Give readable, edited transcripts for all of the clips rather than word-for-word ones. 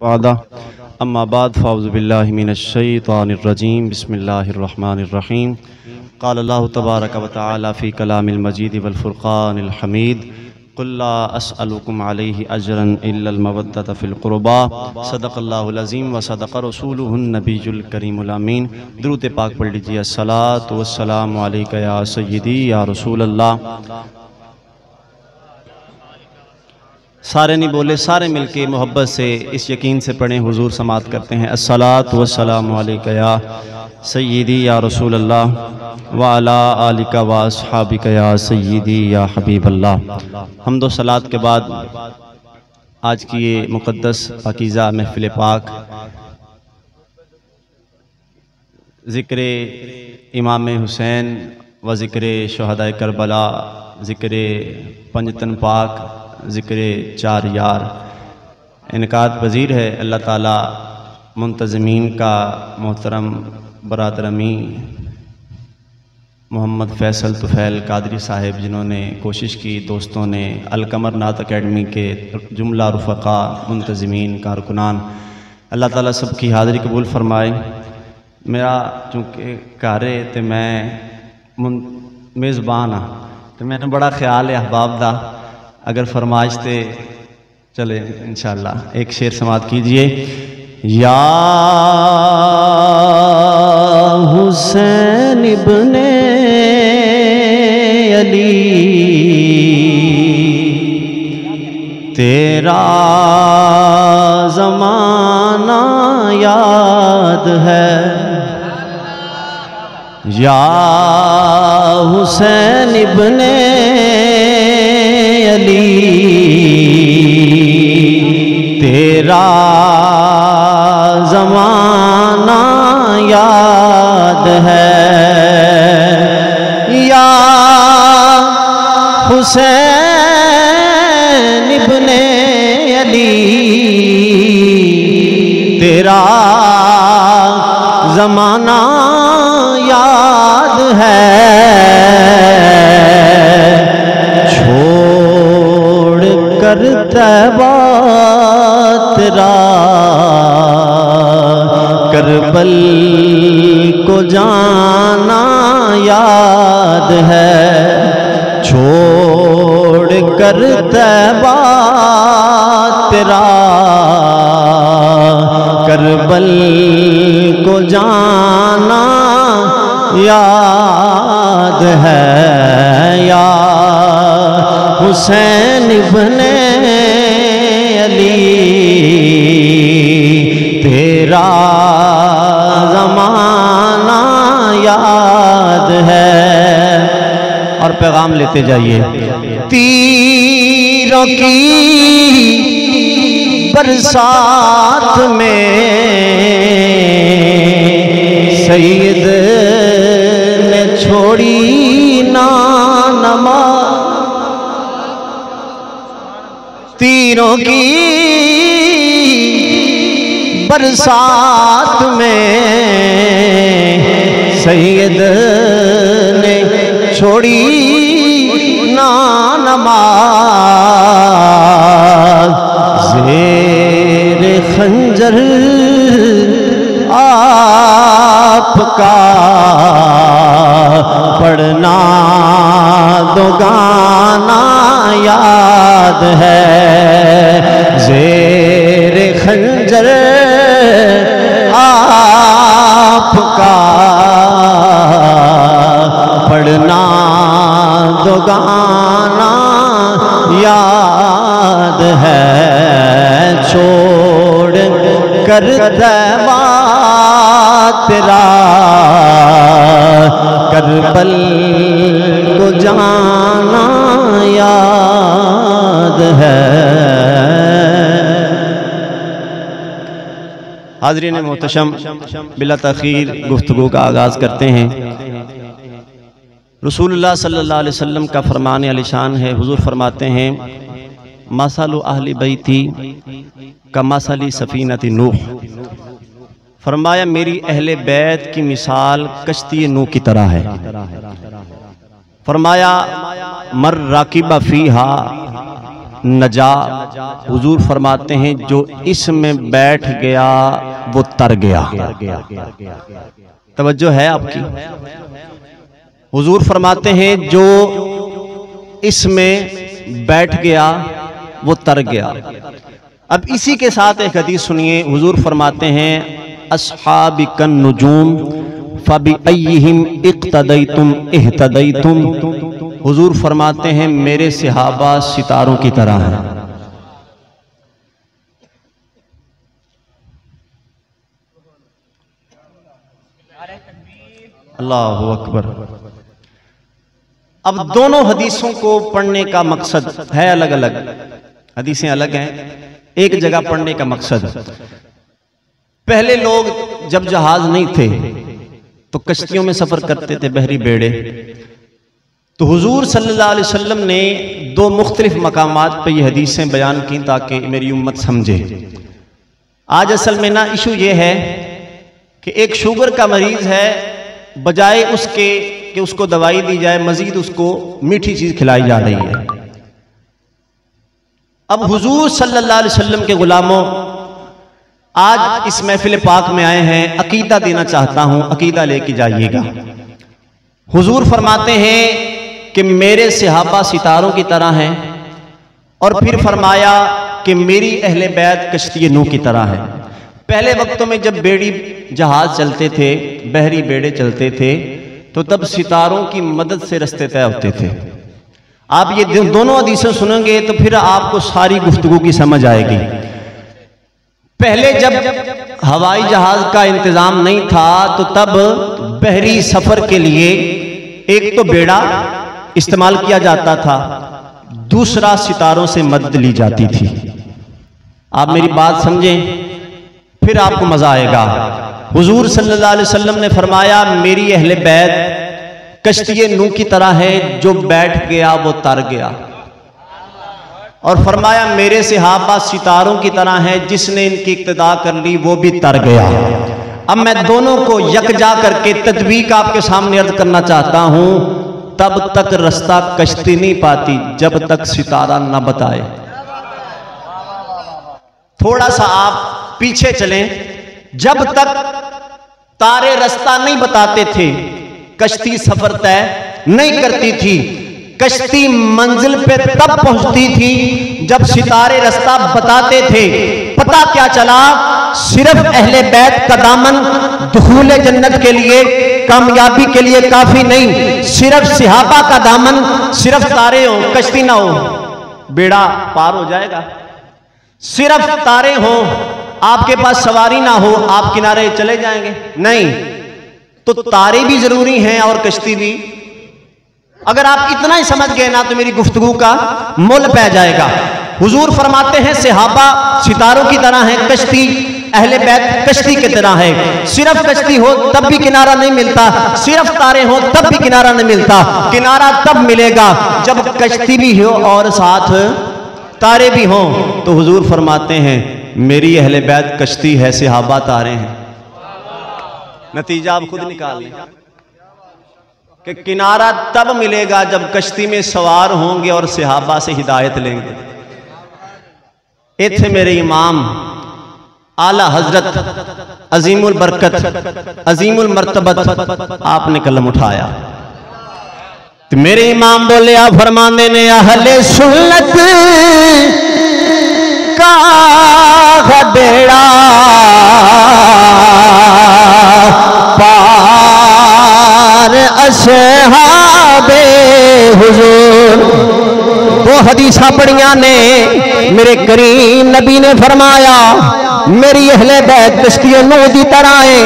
वादा अम्मा बाद फ़ाउज़ु बिल्लाहि मिनश्शैतानिर्रजीम बिस्मिल्लाहिर्रहमानिर्रहीम क़ाल अल्लाहु तबारक व तआला फ़ी कलामिल मजीद वल फ़ुरक़ानिल हमीद क़ुल ला अस्अलुकुम अलैहि अजरन इल्लल मवद्दत फ़िल क़ुरबा सदक़ल्लाहुल अज़ीम व सदक़ रसूलुहुन नबियुल करीमुल अमीन। दुरूद पाक पढ़ लीजिए। अस्सलातु वस्सलामु अलैका या सय्यदी या रसूल अल्लाह। सारे नहीं बोले, सारे मिलके मोहब्बत से इस यकीन से पढ़ें, हुजूर समात करते हैं। अस्सलातु वस्सलामु अलैका या सय्यदी या रसूल अल्लाह व अला आलिका व अस्हाबिका या सय्यदी या हबीब अल्लाह। हम्दो सलात के बाद आज की ये मुक़द्दस पाकीज़ा महफ़िल पाक ज़िक्र इमाम हुसैन व ज़िक्र शुहदाए करबला, ज़िक्र पंजतन पाक, ज़िक्र चार यार इनकात पज़ीर है। अल्लाह ताला मुंतज़मीन का मोहतरम बरादर अमी मोहम्मद फ़ैसल तुफ़ैल कादरी साहिब, जिन्होंने कोशिश की, दोस्तों ने, अलकमर नात अकेडमी के जुमला रुफ़क़ा, मुंतज़मीन, कारकुनान, अल्लाह ताला सबकी हाज़िरी कबूल फ़रमाए। मेरा चूँकि घर है तो मैं मेज़बान हाँ, तो मैंने बड़ा ख्याल है अहबाब दा, अगर फरमाइश ते चले इंशाअल्लाह एक शेर समात कीजिए। या हुसैन इब्ने अली तेरा ज़माना याद है, या हुसैन इब्ने अली तेरा ज़माना याद है, या हुसैन इब्ने अली तेरा ज़माना याद है। कर तैबा तेरा करबल को जाना याद है, छोड़ कर तैबा तेरा करबल को जाना याद है, या हुसैन इब्ने अली तेरा ज़माना याद है। और पैगाम लेते जाइए। तीरों की बरसात में सैयद ने छोड़ी ना नमाज़, तीरों की बरसात में सैयद ने छोड़ी ना नमाज़, ज़ेरे खंजर आपका पढ़ना दो गाना याद है, ज़ेरे खंजर आपका पढ़ना दो गाना याद है, छोड़ कर तैबा तेरा करबल को जाना याद है। हाज़रीन मोहतरम, बिला तख़ीर गुफ्तगू का आगाज़ करते हैं। रसूलुल्लाह सल्लल्लाहु अलैहि वसल्लम का फरमान अलीशान है। हुज़ूर फरमाते हैं, मसलु अहली बैती का मसली सफ़ीनति नूह। फरमाया मेरी अहले बैत की मिसाल कश्ती नूह की तरह है। फरमाया मर राकिबा फीहा नजा। हुजूर फरमाते हैं जो इसमें बैठ गया वो तर गया। तवज्जो है आपकी? हुजूर फरमाते हैं जो इसमें बैठ गया वो तर गया। अब इसी के साथ एक हदीस सुनिए। हुजूर फरमाते हैं अस्हाबिकन नुजूम फबिअय्यिहिम इक्तदैतुम इह्तदैतुम। हुजूर फरमाते हैं मेरे सहाबा सितारों की तरह हैं। अल्लाहु अकबर। अब दोनों हदीसों को पढ़ने का मकसद है अलग अलग, हदीसें अलग हैं, एक जगह पढ़ने का मकसद। पहले लोग जब जहाज नहीं थे तो कश्तियों में सफर करते थे, बहरी बेड़े। तो हुजूर सल्लल्लाहु अलैहि वसल्लम ने दो मुख्तलिफ मकामात पर यह हदीसें बयान की ताकि मेरी उम्मत समझे। आज असल में ना इशू ये है कि एक शुगर का मरीज है, बजाय उसके कि उसको दवाई दी जाए मजीद उसको मीठी चीज खिलाई जा रही है। अब हुजूर सल्लल्लाहु अलैहि वसल्लम के गुलामों, आज इस महफिल पाक में आए हैं, अकीदा देना चाहता हूं, अकीदा लेके जाइएगा। हुजूर फरमाते हैं कि मेरे सहाबा सितारों की तरह हैं, और फिर फरमाया कि मेरी अहले बैत कश्ती नूह की तरह है। पहले वक्तों में जब बेड़ी जहाज चलते थे, बहरी बेड़े चलते थे, तो तब सितारों की मदद से रास्ते तय होते थे। आप ये दोनों हदीसें सुनेंगे तो फिर आपको सारी गुफ्तगू की समझ आएगी। पहले जब हवाई जहाज का इंतजाम नहीं था तो तब बहरी सफर के लिए एक तो बेड़ा इस्तेमाल किया जाता था, दूसरा सितारों से मदद ली जाती थी। आप मेरी बात समझें, फिर आपको मजा आएगा। हुजूर सल्लल्लाहु अलैहि वसल्लम ने फरमाया मेरी अहले बैत कश्ती नूह की तरह है, जो बैठ गया वो तर गया। और फरमाया मेरे सहाबा सितारों की तरह है, जिसने इनकी इक्तदा कर ली वो भी तर गया। अब मैं दोनों को यकजा करके तदबीक आपके सामने अर्ज करना चाहता हूं। तब तक रास्ता कश्ती नहीं पाती जब तक सितारा न बताए। थोड़ा सा आप पीछे चलें, जब तक तारे रास्ता नहीं बताते थे कश्ती सफर तय नहीं करती थी। कश्ती मंजिल पे तब पहुंचती थी जब सितारे रास्ता बताते थे। पता क्या चला, सिर्फ अहले बैत का दामन दुखूले जन्नत के लिए, कामयाबी के लिए काफी नहीं। सिर्फ सहाबा का दामन, सिर्फ तारे हो, कश्ती ना हो, बेड़ा पार हो जाएगा। सिर्फ तारे हो, आपके पास सवारी ना हो, आप किनारे चले जाएंगे? नहीं, तो तारे भी जरूरी हैं और कश्ती भी। अगर आप इतना ही समझ गए ना तो मेरी गुफ्तगू का मोल पै जाएगा। हुजूर फरमाते हैं सहाबा सितारों की तरह है, कश्ती अहले बैत कश्ती की तरह है। सिर्फ कश्ती हो तब भी किनारा नहीं मिलता, सिर्फ तारे हो तब भी किनारा नहीं मिलता। किनारा तब मिलेगा जब कश्ती भी हो और साथ तारे भी हों। तो हुजूर फरमाते हैं मेरी अहले बैत कश्ती है, सहाबा तारे हैं। नतीजा आप खुद निकाल लें कि किनारा तब मिलेगा जब कश्ती में सवार होंगे और सहाबा से हिदायत लेंगे। इत्थे मेरे इमाम आला हजरत अजीमुल बरकत अजीमुल मर्तबत आपने कलम उठाया तो मेरे इमाम बोले आप फरमाने ने अहले सुन्नत का बेड़ा पार असहाबे हुजूर। वो हदीसा पढ़िया ने मेरे करीम नबी ने फरमाया मेरी अहले बैत कश्ती नूह दी तरह है,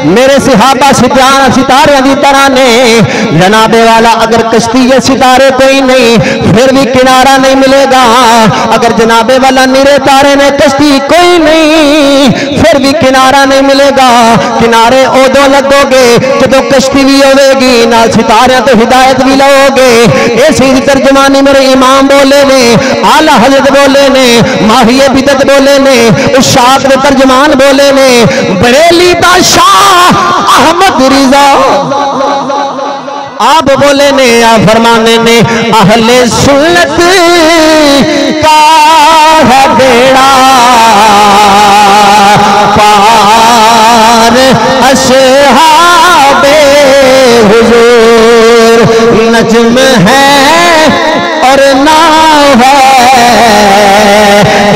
मेरे सहाबा सितारे दी तरह ने। जनाबे वाला अगर कश्ती या सितारे कोई नहीं फिर भी किनारा नहीं मिलेगा। अगर जनाबे वाला निरे तारे ने कश्ती कोई नहीं फिर भी किनारा नहीं मिलेगा। किनारे उदों लगोगे जदों कश्ती भी होगी, नाल सितारे तो हिदायत भी लोगे। ऐसी तर्जमानी मेरे इमाम बोले ने, आला हजरत बोले ने, माहिए बिदत बोले ने, उशाक दे तर्जमान बोले ने, बरेली दा शाह अहमद रिजा आप बोले ने आ फरमाने ने अहले सुन्नत का है बेड़ा पार अस्हाबे हुजूर नज्म है और नाव है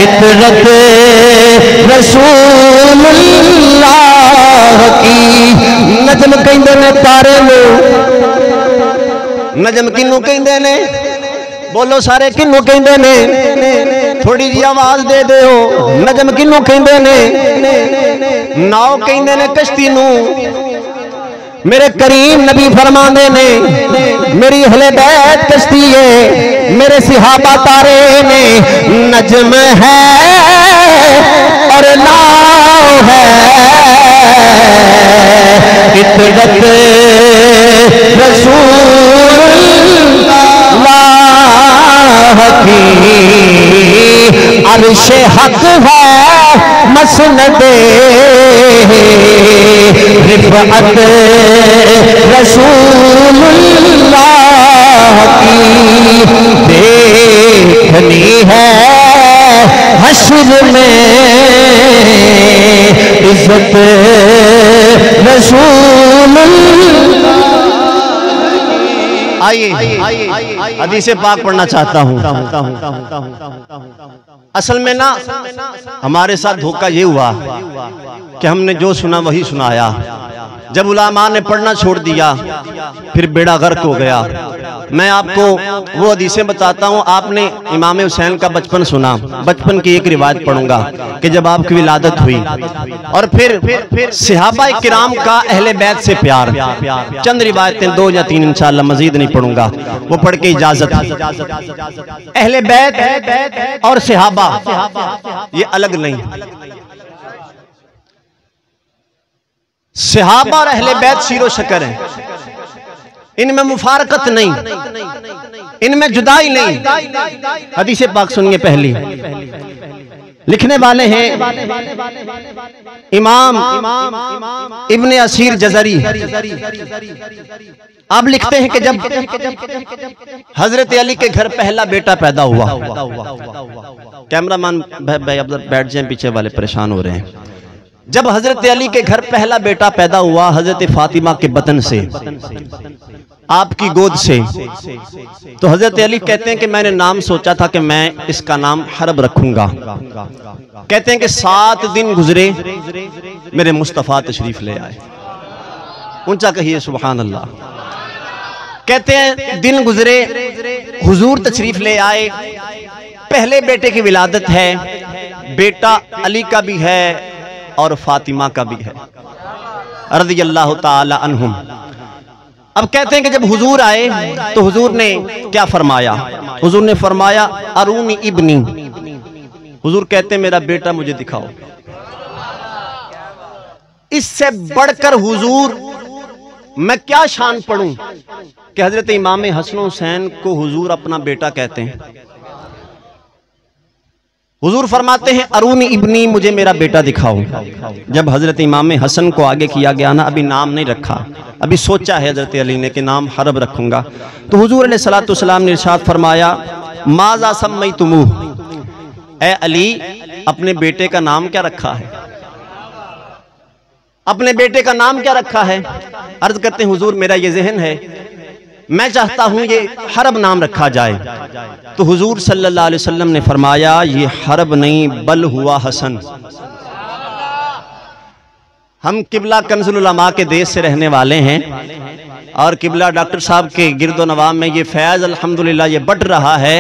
इतरत रसूलुल्लाह की। नज्म कहंदे ने तारे नूं, नज्म किनू कहंदे ने बोलो सारे किनू कहंदे ने थोड़ी जी आवाज दे दो। नज्म किनू कहंदे ने नाव कहंदे ने कश्ती नूं। मेरे करीम नबी फरमांदे ने मेरी अहले बैत कश्ती है, मेरे सिहाबा तारे ने। नज्म है और नाव है इतरत रसूलुल्लाह की। अर्शे हक है मसनदे रिफ़अत रसूलुल्लाह की। देखनी है हश्र में इज्जत रसूलुल्लाह। आइए हदीस पाक पढ़ना चाहता हूँ। असल में ना हमारे साथ धोखा ये हुआ कि हमने जो सुना वही सुनाया। जब उलामा ने पढ़ना छोड़ दिया फिर बेड़ा गर्क हो गया। मैं आपको वो हदीसें बताता हूँ। आपने इमाम हुसैन का बचपन सुना, बचपन की एक रिवायत पढ़ूंगा कि जब आपकी विलादत हुई और फिर सहाबा किराम का अहले बैत से प्यार। चंद रिवायतें 2 या 3 इंशाअल्लाह, मजीद नहीं पढ़ूंगा, वो पढ़ के इजाजत। अहले बैत और सहाबा ये अलग नहीं, सहाबा और अहले बैत शीरो शकर है, इनमें मुफारकत नहीं, इनमें जुदाई नहीं। हदीस पाक सुनिए। पहली लिखने वाले हैं इमाम इब्ने असीर जज़री। आप लिखते हैं कि जब हजरत अली के घर पहला बेटा पैदा हुआ, कैमरामैन भाई अब बैठ जाएं, पीछे वाले परेशान हो रहे हैं। जब हजरत अली के घर पहला बेटा पैदा हुआ हजरत फातिमा के बतन से, आपकी गोद से, तो हजरत अली कहते हैं कि मैंने नाम सोचा था कि मैं इसका नाम हरब रखूंगा। कहते हैं कि 7 दिन गुजरे, मेरे मुस्तफा तशरीफ ले आए। ऊंचा कहिए सुभान अल्लाह। कहते हैं दिन गुजरे, हुजूर तशरीफ ले आए। पहले बेटे की विलादत है, बेटा अली का भी है और फातिमा का भी है रज़ियल्लाहु ताला अन्हुम। अब कहते हैं कि जब हुजूर आए तो हुजूर ने क्या फरमाया? हुजूर ने फरमाया अरूनी इब्नी। हुजूर कहते हैं मेरा बेटा मुझे दिखाओ। इससे बढ़कर हुजूर मैं क्या शान पढ़ूं कि हजरत इमाम हसन हुसैन को हुजूर अपना बेटा कहते हैं। हुजूर फरमाते हैं अरूनी इब्नी, मुझे मेरा बेटा दिखाओ। जब हजरत इमाम हसन को आगे किया गया ना, अभी नाम नहीं रखा, अभी सोचा है हजरत अली ने कि नाम हरब रखूंगा, तो हुजूर अलैहिस्सलातु वस्सलाम ने इरशाद फरमाया माज़ा सम्मैतुमूह, ए अली अपने बेटे का नाम क्या रखा है? अपने बेटे का नाम क्या रखा है? अर्ज करते हैं हुजूर मेरा ये ज़हन है, मैं चाहता हूं ये हरब नाम रखा जाए। तो हुजूर सल्लल्लाहु अलैहि वसल्लम ने फरमाया ये हरब नहीं बल हुआ हसन। हम किबला कंजुल उलमा के देश से रहने वाले हैं और किबला डॉक्टर साहब के गिरदो नवाब में ये फैज़ अल्हम्दुलिल्लाह ये बढ़ रहा है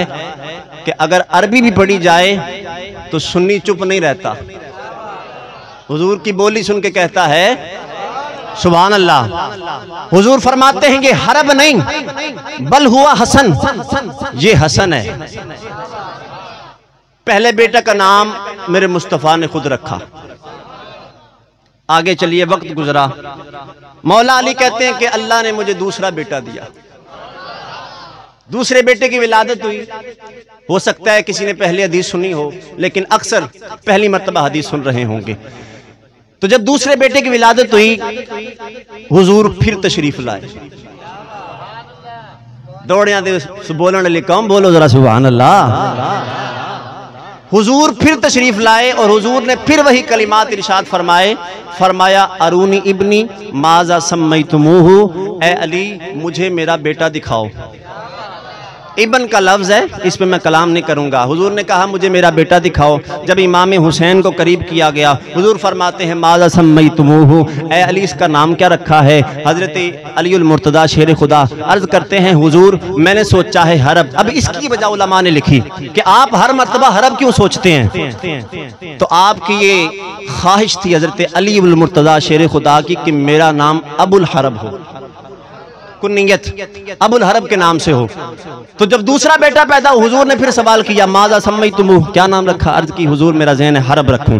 कि अगर अरबी भी पढ़ी जाए तो सुन्नी चुप नहीं रहता। हुजूर की बोली सुन के कहता है सुभान अल्लाह। हुजूर फरमाते हैं ये हरब नहीं बल हुआ हसन, ये हसन है। पहले बेटा का नाम मेरे मुस्तफ़ा ने खुद रखा। आगे चलिए, वक्त गुजरा, मौला अली कहते हैं कि अल्लाह ने मुझे दूसरा बेटा दिया। दूसरे बेटे की विलादत हुई। हो सकता है किसी ने पहले हदीस सुनी हो, लेकिन अक्सर पहली मर्तबा हदीस सुन रहे होंगे। तो जब दूसरे बेटे की विलादत हुई हुजूर फिर तशरीफ लाए। दौड़िया दे बोलने लगे कौन बोलो जरा सुभान अल्लाह। हुजूर फिर तशरीफ लाए और हुजूर ने फिर वही कलिमात इरशाद फरमाए, फरमाया अरूनी इब्नी माजा सम्मैतुमूहु, ए अली मुझे मेरा बेटा दिखाओ। इब्न का लफ्ज़ है, इस पे मैं कलाम नहीं करूंगा। हुजूर ने कहा मुझे मेरा बेटा दिखाओ। जब इमाम हुसैन को करीब किया गया, हुजूर फरमाते हैं माज़ा सम्मैतुमूहु, ए अली इसका नाम क्या रखा है। हज़रत अलीउल मुर्तज़ा शेर खुदा अर्ज़ करते हैं हुजूर मैंने सोचा है हरब। अब इसकी वजह उलमा ने लिखी कि आप हर मरतबा हरब क्यों सोचते हैं, तो आपकी ये ख्वाहिश थी हज़रत अलीउल मुर्तज़ा शेर खुदा की कि मेरा नाम अबुल हरब हो, कुन्नियत अबुल हरब के नाम से हो। तो जब दूसरा बेटा पैदा हुजूर ने फिर सवाल किया माज़ा सम्मैतुमूहु, क्या नाम रखा। अर्ज की हुजूर मेरा ज़हन है हरब रखूं।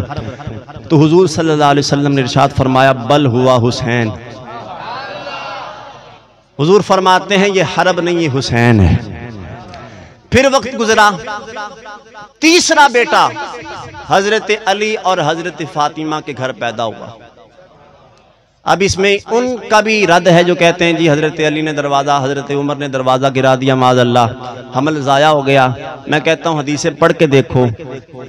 तो हुजूर सल्लल्लाहु अलैहि वसल्लम ने इरशाद फरमाया बल हुआ हुसैन। हुजूर फरमाते हैं ये हरब नहीं ये हुसैन है। फिर वक्त गुजरा, तीसरा बेटा हजरत अली और हजरत फातिमा के घर पैदा हुआ। अब इसमें उनका भी रद्द है जो कहते हैं जी हजरत अली ने दरवाज़ा, हजरत उमर ने दरवाज़ा गिरा दिया, माज़अल्लाह हमल ज़ाया हो गया। मैं कहता हूँ हदीसें पढ़ के देखो,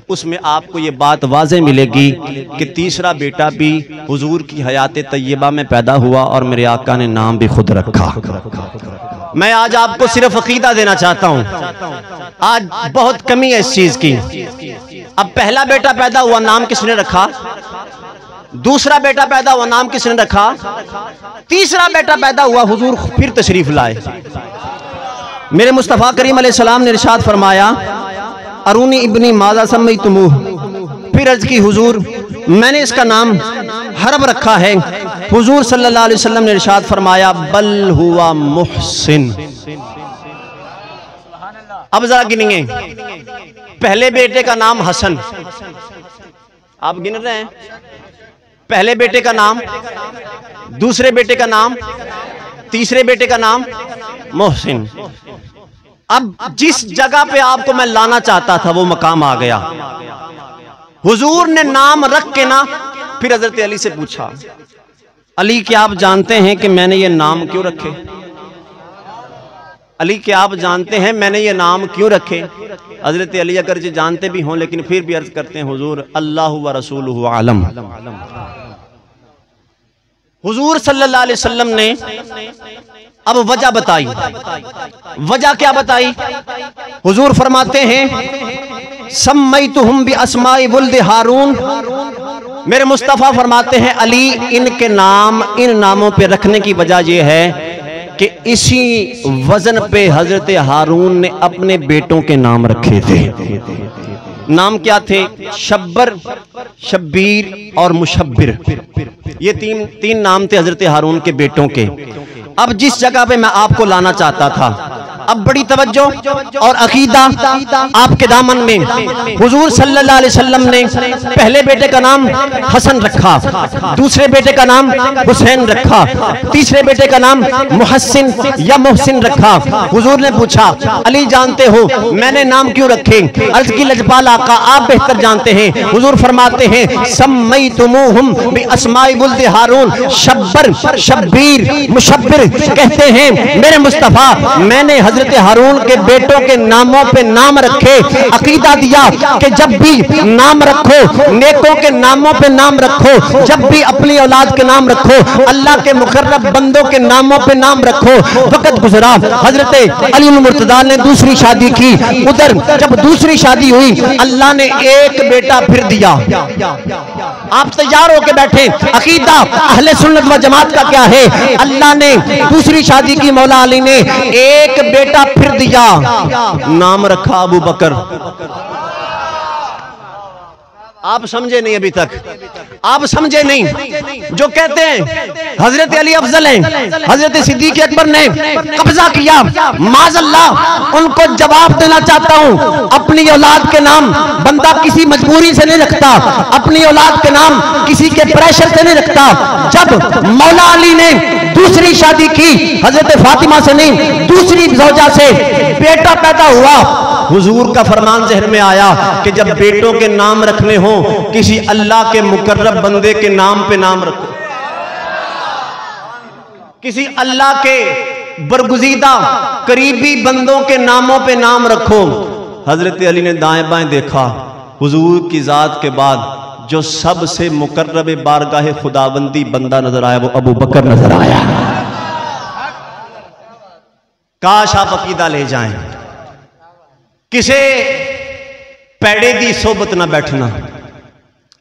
उसमें आपको ये बात वाज़े मिलेगी कि तीसरा बेटा भी हुजूर की हयात तय्यबा में पैदा हुआ और मेरे आका ने नाम भी खुद रखा। मैं आज आपको सिर्फ अकीदा देना चाहता हूँ, आज बहुत कमी है इस चीज़ की। अब पहला बेटा पैदा हुआ, नाम किसने रखा। दूसरा बेटा पैदा हुआ, नाम किसने रखा। तीसरा बेटा पैदा हुआ, हुजूर फिर तशरीफ लाए। मेरे मुस्तफ़ा करीम अलैहिस्सलाम ने इरशाद फरमाया अरूनी इब्नी माज़ा सम्मैतुमूहु। फिर अर्ज की हुजूर मैंने इसका नाम हरब रखा है। हुजूर सल्लल्लाहु अलैहि वसल्लम ने इरशाद फरमाया बल हुआ मुहसिन। अब जरा गिनेंगे, पहले बेटे का नाम हसन, आप गिन रहे हैं, पहले बेटे का नाम, दूसरे बेटे का नाम, तीसरे बेटे का नाम मोहसिन। अब जिस जगह पे आपको मैं लाना चाहता था वो मकाम आ गया। हुजूर ने नाम रख के ना फिर हजरत अली से पूछा अली क्या आप जानते हैं कि मैंने ये नाम क्यों रखे। अली क्या आप जानते हैं मैंने ये नाम क्यों रखे। हजरत अली अगर जी जानते भी हों लेकिन फिर भी अर्ज करते हैं हुजूर अल्लाह व रसूलुहु आलम। हुजूर सल्लल्लाहु अलैहि वसल्लम ने अब वजह बताई। वजह क्या बताई। हुजूर फरमाते हैं सम्मैतुहुम बि अस्माइ वुल्द हारून। मेरे मुस्तफ़ा फरमाते हैं अली इनके नाम इन नामों पे रखने की वजह यह है कि इसी वजन पे हजरत हारून ने अपने बेटों के नाम रखे थे। नाम क्या थे। शब्बर, शब्बीर और मुशब्बिर। ये तीन नाम थे हजरत हारून के बेटों के। अब जिस जगह पे मैं आपको लाना चाहता था, अब बड़ी तवज्जो और अकीदा आपके दामन में। हुजूर सल्लल्लाहु अलैहि वसल्लम ने पहले बेटे का नाम हसन रखा, दूसरे बेटे का नाम हुसैन रखा, तीसरे बेटे का नाम मुहस्सिन या मोहसिन रखा। हुजूर ने पूछा अली जानते हो मैंने नाम क्यों रखे। अर्ज की लजपाल आका आप बेहतर जानते हैं। हुजूर फरमाते हैं सम्मैतुमूहुम बि अस्माइ वुल्द हारून। शब्बर, शब्बीर, मुशब्बिर कहते हैं मेरे मुस्तफ़ा मैंने हजरत हारून के बेटों के नामों पे नाम रखे। अकीदा दिया कि जब भी नाम रखो नेकों के नामों पे नाम रखो, जब भी अपनी औलाद के नाम रखो, अल्लाह के मुकर्रब बंदों के नामों पे नाम रखो। वक्त गुजरा, हजरत अली मुर्तजा ने दूसरी शादी की। उधर जब दूसरी शादी हुई अल्लाह ने एक बेटा फिर दिया। आप तैयार होके बैठे। अकीदा अहले सुन्नत व जमात का क्या है। अल्लाह ने दूसरी शादी की, मौला अली ने एक बेटा फिर दिया, नाम रखा अबू बकर। आप समझे नहीं अभी तक, आप समझे नहीं। जो कहते हैं हजरत अली अफजल हैं, हजरत सिद्दीक अकबर ने कब्जा किया, माज़अल्लाह उनको जवाब देना चाहता हूं। अपनी औलाद के नाम बंदा किसी मजबूरी से नहीं रखता, अपनी औलाद के नाम किसी के प्रेशर से नहीं रखता। जब मौला अली ने दूसरी शादी की, हजरत फातिमा से नहीं दूसरी ज़ौजा से बेटा पैदा हुआ, हुजूर का फरमान ज़हन में आया कि जब बेटों के नाम रखने हो किसी अल्लाह के मुकर्रब बंदे के नाम पे नाम रखो, किसी अल्लाह के बरगुजीदा करीबी बंदों के नामों पे नाम रखो। हजरत अली ने दाएं बाएं देखा, हुजूर की जात के बाद जो सबसे मुकर्रब बारगाह खुदाबंदी बंदा नजर आया वो अबू बकर नजर आया। काश आप अकीदा ले जाएं, किसे पैड़े दी सोबत ना बैठना।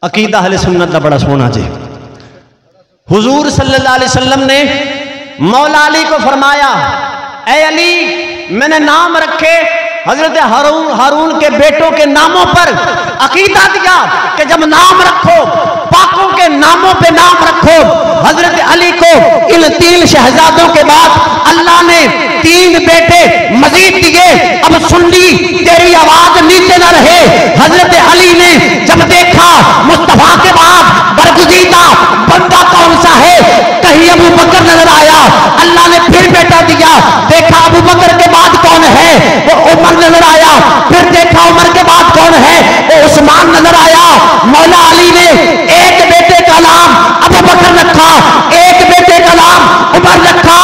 अकीदा अहले सुन्नत का बड़ा सोना जी। हुजूर सल्लल्लाहु अलैहि वसल्लम ने मौला अली को फरमाया, ए अली मैंने नाम रखे हजरत हारून के बेटों के नामों पर। अकीदा दिया कि जब नाम रखो पाकों के नामों पे नाम रखो। हजरत अली को इन 3 शहजादों के बाद अल्लाह ने 3 बेटे मजीद दिए। अब सुन्नी तेरी आवाज नीचे न रहे। हजरत अली ने जब देखा मुस्तफा के बाद बरगुजीदा बंदा कौन सा है, कहीं अबू बकर नजर आया। अल्लाह ने फिर बेटा दिया, देखा अबू बकर के बाद कौन है, वो उमर नजर आया। फिर देखा उमर के बाद कौन है, वो उस्मान नजर आया। मौला अली ने एक बेटे का नाम अबू बकर रखा, एक बेटे का नाम उमर रखा,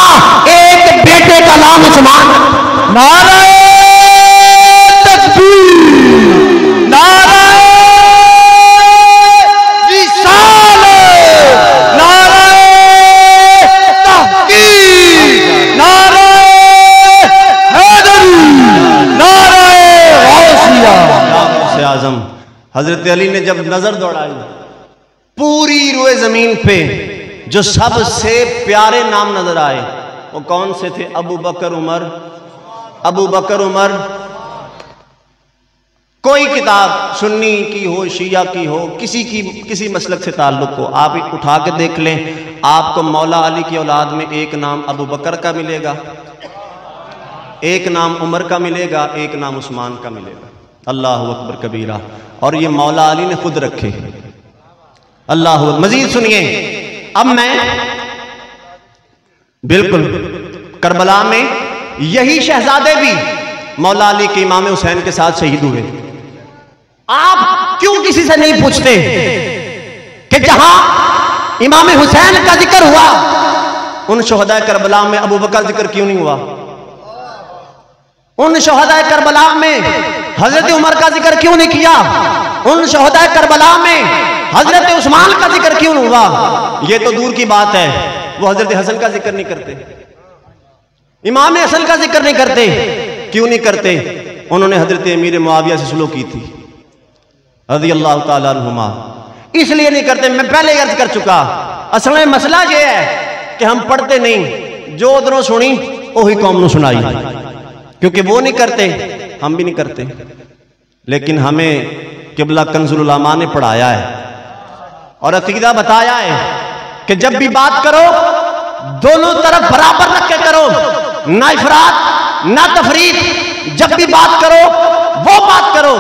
एक बेटे का नाम उस्मान। नारे तकबीर, नारे रिसालत, नारे तहकीक, नारे हैदरी, नारे गौसिया। गौसे आजम हजरत अली ने जब नजर दौड़ाई पूरी रुए जमीन पे जो सबसे प्यारे नाम नजर आए वो कौन से थे? अबू बकर उमर, अबू बकर उमर। कोई किताब सुन्नी की हो, शिया की हो, किसी मसलक से ताल्लुक हो, आप उठा के देख लें, आपको मौला अली की औलाद में एक नाम अबू बकर का मिलेगा, एक नाम उमर का मिलेगा, एक नाम उस्मान का मिलेगा। अल्लाह अकबर कबीरा। और ये मौला अली ने खुद रखे। अल्लाह। मजीद सुनिए, अब मैं बिल्कुल करबला में यही शहजादे भी मौला अली के इमाम हुसैन के साथ शहीद हुए। आप क्यों किसी से नहीं पूछते कि जहां इमाम हुसैन का जिक्र हुआ उन शोहदा करबला में अबू बकर जिक्र क्यों नहीं हुआ? उन शोहदा करबला में हजरत उमर का जिक्र क्यों नहीं किया? उन शोहदा करबला में हजरत उस्मान का जिक्र क्यों नहीं हुआ? ये तो दूर की बात है, वो हजरत हसन का जिक्र नहीं करते, इमाम हसन का जिक्र नहीं करते। क्यों नहीं करते? उन्होंने हजरत अमीर मुआविया से सुलूक की थी रज़ी अल्लाह ताला अन्हुमा, इसलिए नहीं करते। मैं पहले अर्ज कर चुका, असल में मसला ये है कि हम पढ़ते नहीं, जो उधरों सुनी वही कौम ने सुनाई, क्योंकि वो नहीं करते हम भी नहीं करते। लेकिन हमें किबला कंजुल उलमा ने पढ़ाया है और अकीदा बताया है कि जब भी बात करो दोनों तरफ बराबर रख के करो, ना इफरात ना तफरीत। जब भी बात करो वो बात करो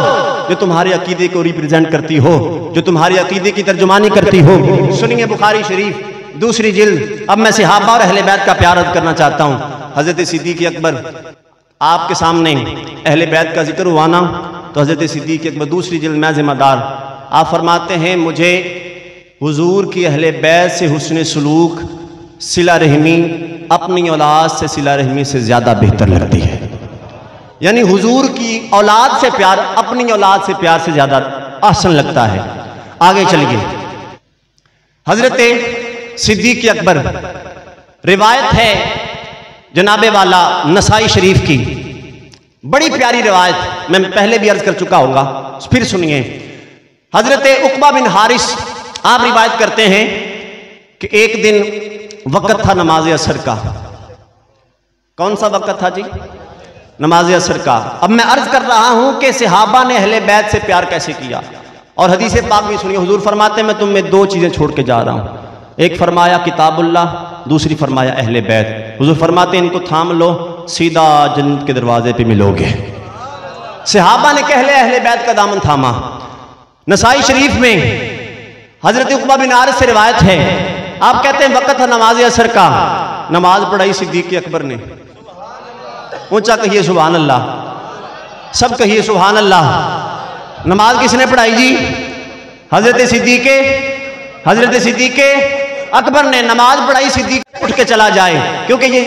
जो तुम्हारे अकीदे को रिप्रेजेंट करती हो, जो तुम्हारे अकीदे की तर्जुमानी करती हो। सुनिए बुखारी शरीफ दूसरी जिल्द। अब मैं सहाबा और अहले बैत का प्यार अर्ज करना चाहता हूँ। हजरत सिद्दीक अकबर आपके सामने अहले बैत का जिक्र हुआ ना, तो हजरत सिद्दीक अकबर दूसरी जिल्द में जिम्मेदार आप फरमाते हैं, मुझे हुजूर की अहले बैत से हुस्न सलूक, सिला रहमी अपनी औलाद से सिला रहमी से ज्यादा बेहतर लगती है। यानी हुजूर की औलाद से प्यार अपनी औलाद से प्यार से ज्यादा आसान लगता है। आगे चलिए, हजरत सिद्दीक अकबर रिवायत है जनाबे वाला नसाई शरीफ की, बड़ी प्यारी रिवायत, मैं पहले भी अर्ज कर चुका होगा, फिर सुनिए। हजरत उकबा बिन हारिस आप रिवायत करते हैं कि एक दिन वक़्त था नमाज असर का। कौन सा वक़्त था जी? नमाज असर का। अब मैं अर्ज कर रहा हूं कि सहाबा ने अहले बैत से प्यार कैसे किया, और हदीस पाक भी सुनिए। हुजूर फरमाते मैं तुम्हें 2 चीजें छोड़ के जा रहा हूं, एक फरमाया किताबुल्लाह, दूसरी फरमाया अहले बैत। हुजूर फरमाते इनको थाम लो, सीधा जन्नत के दरवाजे पे मिलोगे। सहाबा ने कहले अहले बैत का दामन थामा। नसाई शरीफ में हजरत उकबा बिन हारिस से रिवायत है, आप कहते हैं वक़्त था नमाज असर का, नमाज पढ़ाई सिद्दीक अकबर ने। ऊंचा कहिए सुभान अल्लाह, सब कहिए सुभान अल्लाह। नमाज किसने पढ़ाई जी? हजरत सिद्दीक अकबर ने नमाज पढ़ाई, सिद्दीक उठ के चला जाए, क्योंकि ये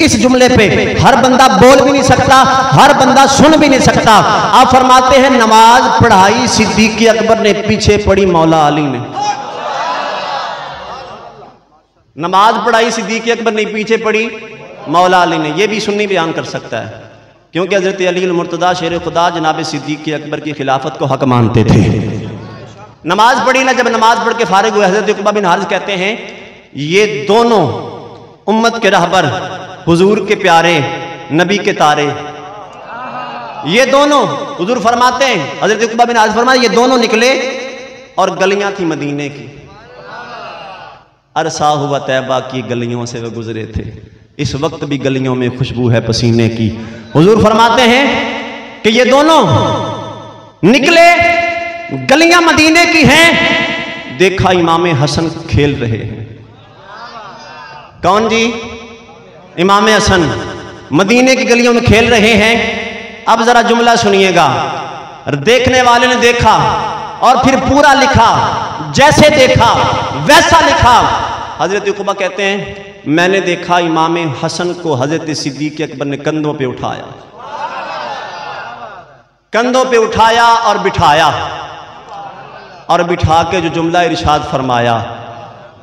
इस जुमले पे हर बंदा बोल भी नहीं सकता, हर बंदा सुन भी नहीं सकता। आप फरमाते हैं नमाज पढ़ाई सिद्दीक अकबर ने, पीछे पड़ी मौला अली ने। नमाज पढ़ाई सिद्दीक अकबर ने, पीछे पड़ी मौला अली ने। यह भी सुन्नी बयान कर सकता है, क्योंकि हजरत अली मुर्तदा शेर खुदा जनाब सिद्दीक अकबर की खिलाफत को हक मानते थे। नमाज पढ़ी ना, जब नमाज पढ़ के फारिग हुए हजरत उक़बा बिन हारिस कहते हैं ये दोनों उम्मत के रहबर, हुजूर के प्यारे, नबी के तारे, ये दोनों हुजूर फरमाते हैं, हजरत उक़बा बिन हारिस फरमाते ये दोनों निकले और गलियां थी मदीने की, अरसा हुआ तैबा की गलियों से वे गुजरे थे, इस वक्त भी गलियों में खुशबू है पसीने की। हुजूर फरमाते हैं कि ये दोनों निकले, गलियां मदीने की हैं, देखा इमाम हसन खेल रहे हैं। कौन जी? इमाम हसन मदीने की गलियों में खेल रहे हैं। अब जरा जुमला सुनिएगा। देखने वाले ने देखा और फिर पूरा लिखा, जैसे देखा वैसा लिखा। हजरत उक़बा कहते हैं मैंने देखा इमाम हसन को हजरत सिद्दीक अकबर ने कंधों पे उठाया, कंधों पे उठाया और बिठाया, और बिठा के जो जुमला इरशाद फरमाया,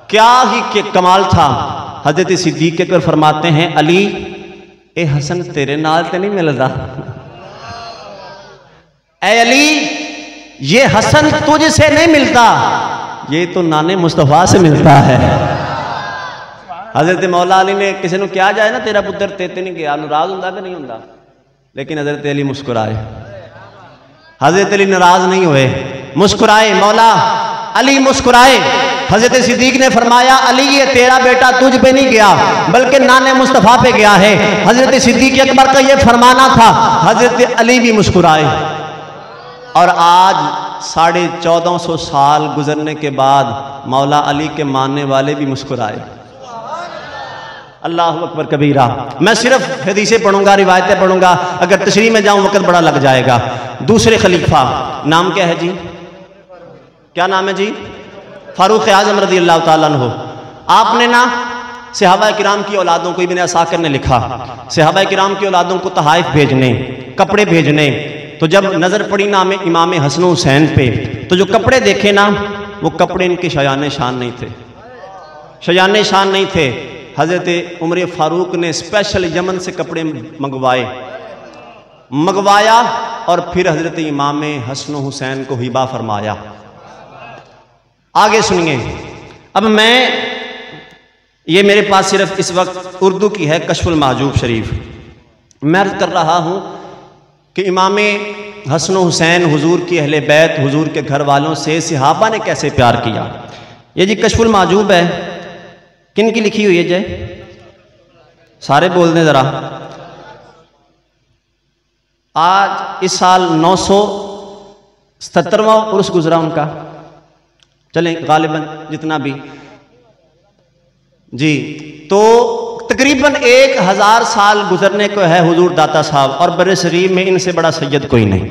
क्या ही के कमाल था। हजरत सिद्दीक अकबर फरमाते हैं अली ए हसन तेरे नाल ते नहीं मिल रहा, ए अली ये हसन तुझसे नहीं मिलता, ये तो नाने मुस्तफा से मिलता है। हजरत मौला अली ने किसी ने क्या जाए ना तेरा पुत्र तेते नहीं गया, नाराज होंदा कि नहीं होंदा, लेकिन हजरत अली मुस्कुराए। हजरत अली नाराज नहीं हुए, मुस्कुराए। मौला अली मुस्कुराए। हजरत सिद्दीक ने फरमाया अली ये तेरा बेटा तुझ पे नहीं गया बल्कि नाने मुस्तफा पे गया है। हजरत सिद्दीक अकबर का ये फरमाना था। हजरत अली भी मुस्कुराए। और आज 1450 साल गुजरने के बाद मौला अली के मानने वाले भी मुस्कुराए। अल्लाह अकबर कबीरा। मैं सिर्फ हदीसें पढ़ूंगा, रिवायतें पढ़ूंगा, अगर तशरीह में जाऊं वक्त बड़ा लग जाएगा। दूसरे खलीफा नाम क्या है जी? क्या नाम है जी? फारूक आज़म रज़ी अल्लाह ताला अन्हु। आपने ना सहाबा किराम की औलादों को, इब्न असाकिर ने लिखा, सहाबा किराम की औलादों को तहाइफ भेजने, कपड़े भेजने, तो जब नजर पड़ी ना में इमाम हसन हुसैन पे, तो जो कपड़े देखे ना वो कपड़े इनके शयान शान नहीं थे, शयान शान नहीं थे। हजरत उमर फारूक ने स्पेशल यमन से कपड़े मंगवाया और फिर हजरत इमाम हसन हुसैन को हिबा फरमाया। आगे सुनिए। अब मैं ये मेरे पास सिर्फ इस वक्त उर्दू की है कश्फुल महजूब शरीफ। मैं अर्ज कर रहा हूँ कि इमाम हसन हुसैन हुजूर की अहले बैत, हुजूर के घर वालों से सहाबा ने कैसे प्यार किया। ये जी कश्फुल महजूब है, किन की लिखी हुई है जय? सारे बोल दें जरा। आज इस साल 977वां उर्स गुजरा उनका, चलें गालिबन जितना भी जी, तो तकरीबन 1000 साल गुजरने को है हुजूर दाता साहब, और बरे शरीफ में इनसे बड़ा सैयद कोई नहीं।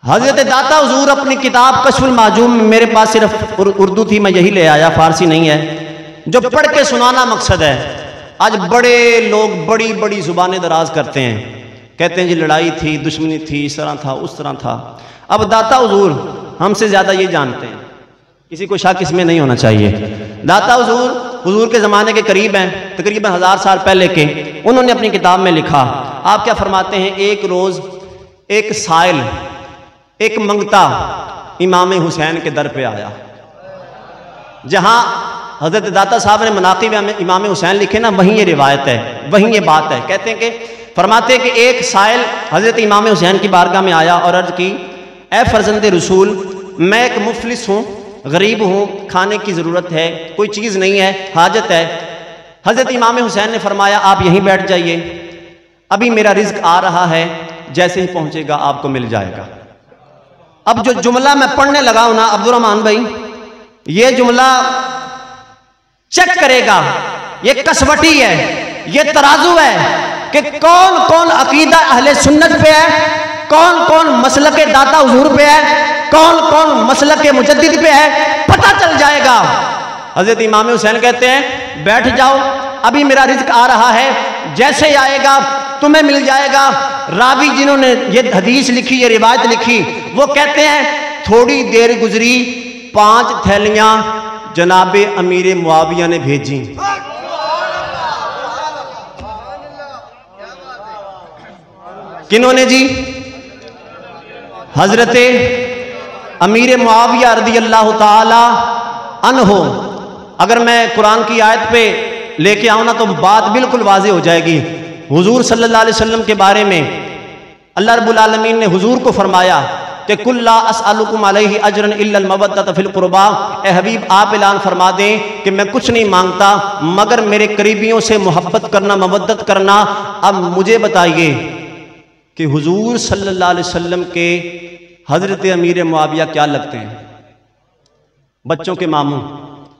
हजरत दाता हुजूर अपनी किताब कश्फुल महजूब में, मेरे पास सिर्फ उर्दू थी, मैं यही ले आया, फारसी नहीं है, जो पढ़ के सुनाना मकसद है। आज बड़े लोग बड़ी बड़ी जुबानें दराज करते हैं, कहते हैं जी लड़ाई थी, दुश्मनी थी, इस तरह था, उस तरह था। अब दाता हुजूर हमसे ज्यादा ये जानते हैं, किसी को शक इसमें नहीं होना चाहिए। दाता हुजूर के ज़माने के करीब हैं, तकरीबन 1000 साल पहले के। उन्होंने अपनी किताब में लिखा, आप क्या फरमाते हैं, एक रोज़ एक साइल, एक मंगता इमाम हुसैन के दर पे आया। जहां हजरत दाता साहब ने मनाक़िब इमाम हुसैन लिखे ना, वहीं ये रिवायत है, वहीं ये बात है। कहते हैं कि फरमाते हैं कि एक साइल हजरत इमाम हुसैन की बारगाह में आया और अर्ज की, ए फर्जंद रसूल, मैं एक मुफलिस हूँ, गरीब हूँ, खाने की ज़रूरत है, कोई चीज़ नहीं है, हाजत है। हजरत इमाम हुसैन ने फरमाया आप यहीं बैठ जाइए, अभी मेरा रिज्क आ रहा है, जैसे ही पहुँचेगा आपको मिल जाएगा। अब जो जुमला मैं पढ़ने लगा हूं ना अब्दुर्रहमान भाई, ये जुमला चेक करेगा, ये कसवटी है, ये तराजू है कि कौन कौन अकीदा अहले सुन्नत पे है, कौन कौन मसलक दाता हुजूर पे है, कौन कौन मसलक मुजद्दिद पे है। पता चल जाएगा हजरत इमाम हुसैन कहते हैं बैठ जाओ, अभी मेरा रिज्क आ रहा है, जैसे ही आएगा तुम्हें मिल जाएगा। रावी जिन्होंने ये हदीस लिखी, ये रिवायत लिखी, वो कहते हैं थोड़ी देर गुजरी, 5 थैलियां जनाबे अमीर मुआविया ने भेजी। किन्होंने जी? हजरत अमीर मुआविया रदी अल्लाह ताला अन्हो। अगर मैं कुरान की आयत पे लेके आऊं ना तो बात बिल्कुल वाज़े हो जाएगी। हुजूर सल्लल्लाहु अलैहि वसल्लम के बारे में अल्लाह रब्बुल आलमीन ने हुजूर को फरमाया कि कुल्ला अस्अलुकुम अलैहि अजरन इल्लल मवद्दत फिल कुर्बा। ए हबीब आप ऐलान फरमा दें कि मैं कुछ नहीं मांगता मगर मेरे करीबियों से मोहब्बत करना, मवद्दत करना। अब मुझे बताइए कि हुजूर सल्लल्लाहु अलैहि वसल्लम के हजरत अमीर मुआविया क्या लगते हैं? बच्चों के मामू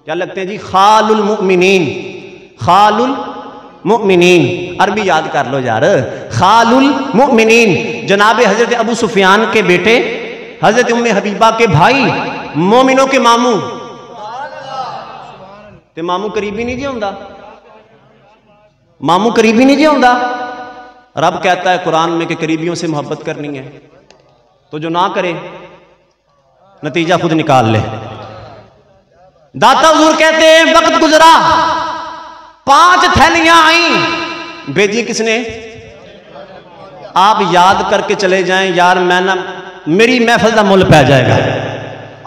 क्या लगते हैं जी? खालुल मुमिनीन। खालुल मुमिनीन, अरबी याद कर लो यार। खालुल मुमिनीन, जनाबे हजरत अबू सुफियान के बेटे, हजरत उम्मे हबीबा के भाई, मोमिनों के मामू। ते मामू करीबी नहीं जी होंदा, मामू करीबी नहीं जी होंदा। रब कहता है कुरान में कि करीबियों से मोहब्बत करनी है, तो जो ना करे नतीजा खुद निकाल ले। दाता हुजूर कहते हैं वक्त गुजरा, 5 थैलियां आई, भेजी किसने? आप याद करके चले जाएं यार, मैं ना मेरी महफिल का मुल पै जाएगा।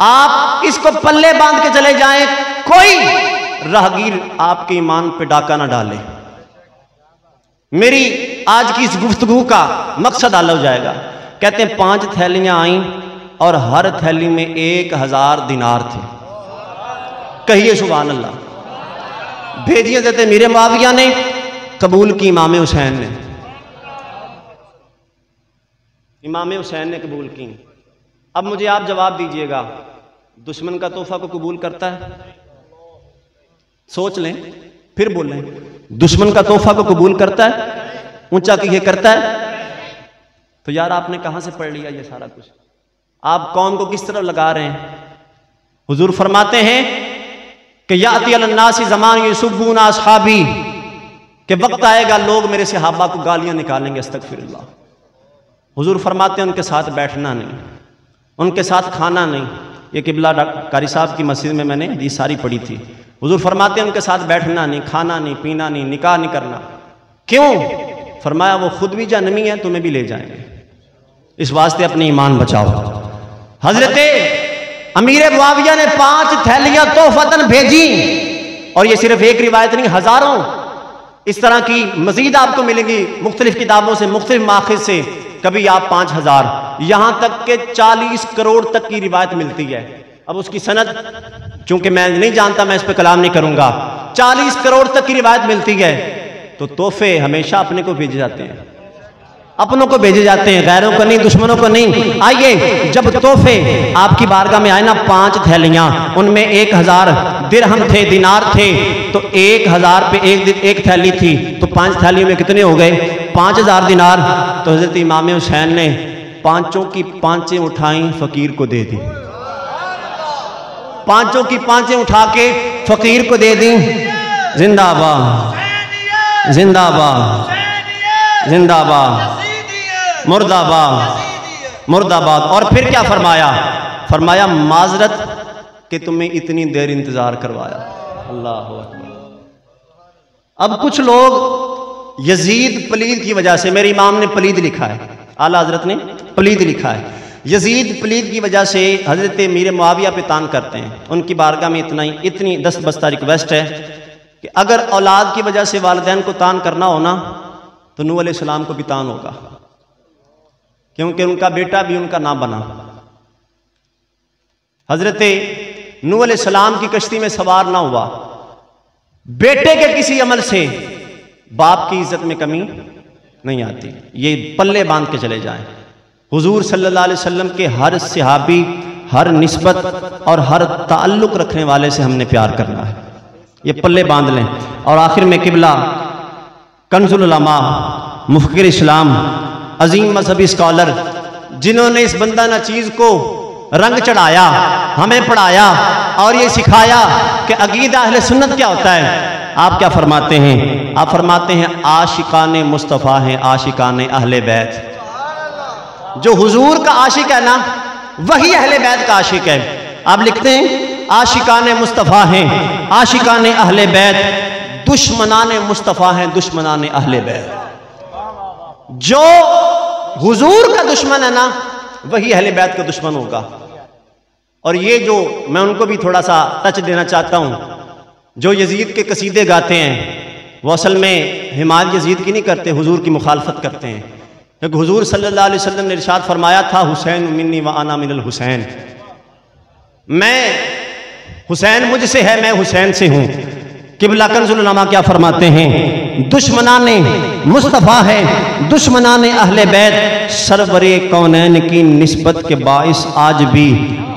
आप इसको पल्ले बांध के चले जाएं, कोई राहगीर आपके ईमान पे डाका ना डाले। मेरी आज की इस गुफ्तगू का मकसद आला हो जाएगा। कहते हैं 5 थैलियां आई और हर थैली में 1000 दिनार थे। कहिए सुभान अल्लाह। भेजिए देते मेरे मुआविया ने, कबूल की इमाम हुसैन ने। इमाम हुसैन ने कबूल की। अब मुझे आप जवाब दीजिएगा, दुश्मन का तोहफा को कबूल करता है? सोच लें फिर बोलें। दुश्मन का तोहफा को कबूल करता है? ऊंचा किए करता है? तो यार आपने कहां से पढ़ लिया ये सारा कुछ? आप कौम को किस तरह लगा रहे हैं? हुजूर फरमाते हैं कि याती अलन्नासी ज़मान युसुब्बूना अस्हाबी, कि वक्त आएगा लोग मेरे सहाबा को गालियां निकालेंगे, अस्तगफिरुल्लाह। हुजूर फरमाते हैं उनके साथ बैठना नहीं, उनके साथ खाना नहीं। ये किबला कारी साहब की मस्जिद में मैंने हदीस सारी पढ़ी थी। हुजूर फरमाते हैं उनके साथ बैठना नहीं, खाना नहीं, पीना नहीं, निकाह नहीं करना। क्यों? फरमाया वो खुद भी जहन्नमी है, तुम्हें भी ले जाएंगे, इस वास्ते अपनी ईमान बचाओ। हजरत अमीर मुआविया ने 5 थैलियां तोहफतन भेजी, और ये सिर्फ एक रिवायत नहीं, हजारों इस तरह की मजीद आपको मिलेंगी मुख्तलिफ किताबों से, मुख्तलिफ माखिज से। कभी आप 5000, यहां तक के 40 करोड़ तक की रिवायत मिलती है। अब उसकी सनद चूंकि मैं नहीं जानता, मैं इस पर कलाम नहीं करूंगा। 40 करोड़ तक की रिवायत मिलती है। तो तोहफे हमेशा अपने को भेजे जाते हैं, अपनों को भेजे जाते हैं, गैरों को नहीं, दुश्मनों को नहीं। आइए, जब तोहफे आपकी बारगाह में आए ना, 5 थैलियां, उनमें 1000 दिरहम थे, दिनार थे, तो 1000 पे एक थैली थी, तो 5 थैलियों में कितने हो गए? 5000 दिनार। तो हजरत इमाम हुसैन ने 5 की 5 उठाई, फकीर को दे दी। 5 की 5 उठा के फकीर को दे दी। जिंदाबाद, जिंदाबाद, जिंदाबाद, मुर्दाबाद, मुर्दाबाद। और फिर क्या फरमाया? फरमाया माजरत कि तुम्हें इतनी देर इंतजार करवाया। अल्लाह अकबर। अब कुछ लोग यजीद पलीद की वजह से, मेरे इमाम ने पलीद लिखा है, आला हजरत ने पलीद लिखा है, यजीद पलीद की वजह से हजरत मीर मुआविया पे तान करते हैं। उनकी बारगाह में इतनी दस्तबस्ता रिक्वेस्ट है कि अगर औलाद की वजह से वालिदैन को तान करना हो ना, तो नूह अलैहिस्सलाम को भी तान होगा, क्योंकि उनका बेटा भी उनका ना बना। हजरत नूह अलैहिस्सलाम की कश्ती में सवार ना हुआ। बेटे के किसी अमल से बाप की इज्जत में कमी नहीं आती। ये पल्ले बांध के चले जाएं। हुजूर सल्लल्लाहु अलैहि वसल्लम के हर सहाबी, हर निस्बत और हर ताल्लुक रखने वाले से हमने प्यार करना है, ये पल्ले बांध लें। और आखिर में किबला कंजुल उलमा, मुफक्किर इस्लाम, अजीम मजहबी स्कॉलर, जिन्होंने इस बंदा ना चीज को रंग चढ़ाया, हमें पढ़ाया, और ये सिखाया कि अकीदा अहले सुन्नत क्या होता है। आप क्या फरमाते हैं? आप फरमाते हैं आशिकाने मुस्तफ़ा हैं, आशिकाने अहले बैत। जो हुजूर का आशिक है ना, वही अहले बैत का आशिक है। आप लिखते हैं आशिकाने मुस्तफ़ा हैं, आशिकाने अहले बैत, दुश्मनाने मुस्तफ़ा हैं, दुश्मनाने अहले बैत। जो हुजूर का दुश्मन है ना, वही अहले बैत का दुश्मन होगा। और ये जो मैं उनको भी थोड़ा सा टच देना चाहता हूं, जो यजीद के कसीदे गाते हैं, वो असल में हिमायत यजीद की नहीं करते, हुजूर की मुखालफत करते हैं। क्योंकि हुजूर सल्लल्लाहु अलैहि वसल्लम ने इरशाद फरमाया था, हुसैन मिन्नी व आना मिनल हुसैन, मैं हुसैन मुझसे है, मैं हुसैन से हूं। किबला कंजुल उलमा क्या फरमाते हैं? दुश्मनाने मुस्तफ़ा है, दुश्मनाने अहले बैत, सरवरे कौनैन की निस्बत के बाइस आज भी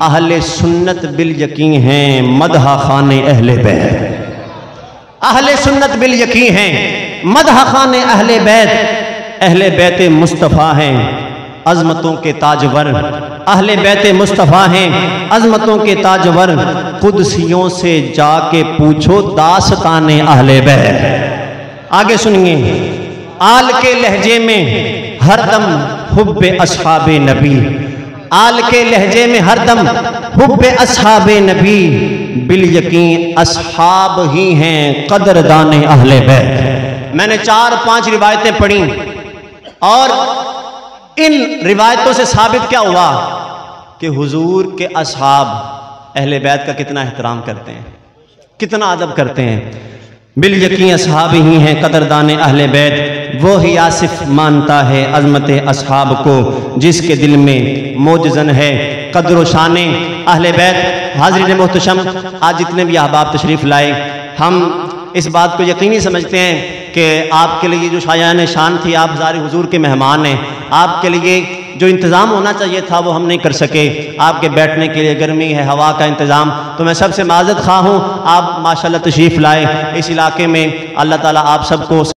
अहले सुन्नत बिल यकीन हैं, मदहा खाने अहले बैत। अहले सुन्नत बिल यकीन हैं, मदहा खाने अहले बैत। अहले बैत मुस्तफ़ा हैं, अज़मतों के ताजवर, अहले बैत मुस्तफ़ा हैं, अज़मतों के ताजवर। कुदसियों से जाके पूछो दास्ताने अहले बैत। आगे सुनिए, आल के लहजे में हरदम हुब्बे अस्हाबे नबी, आल के लहजे में हरदम हुब्बे अस्हाबे नबी, बिल यकीन अस्हाब ही हैं कदरदाने अहले बैत। मैंने 4-5 रिवायतें पढ़ी और इन रिवायतों से साबित क्या हुआ कि हुजूर के असहाब अहले बैत का कितना एहतराम करते हैं, कितना अदब करते हैं। बिल यकीन असहाब ही हैं कदरदान अहले बैत। वो ही आसिफ मानता है अज़मत असहाब को, जिसके दिल में मोजज़न है कदर शाने अहले बैत। हाज़रीन मोहतरम, आज जितने भी अहबाब तशरीफ़ लाए, हम इस बात को यकीनी समझते हैं कि आपके लिए जो शायान शान थी, आप ज़ारे हुजूर के मेहमान हैं। आपके लिए जो इंतज़ाम होना चाहिए था वो हम नहीं कर सके। आपके बैठने के लिए गर्मी है, हवा का इंतज़ाम, तो मैं सबसे माज़रत ख़्वाह हूँ। आप माशाअल्लाह तशरीफ़ लाए इस इलाके में। अल्लाह ताला आप सबको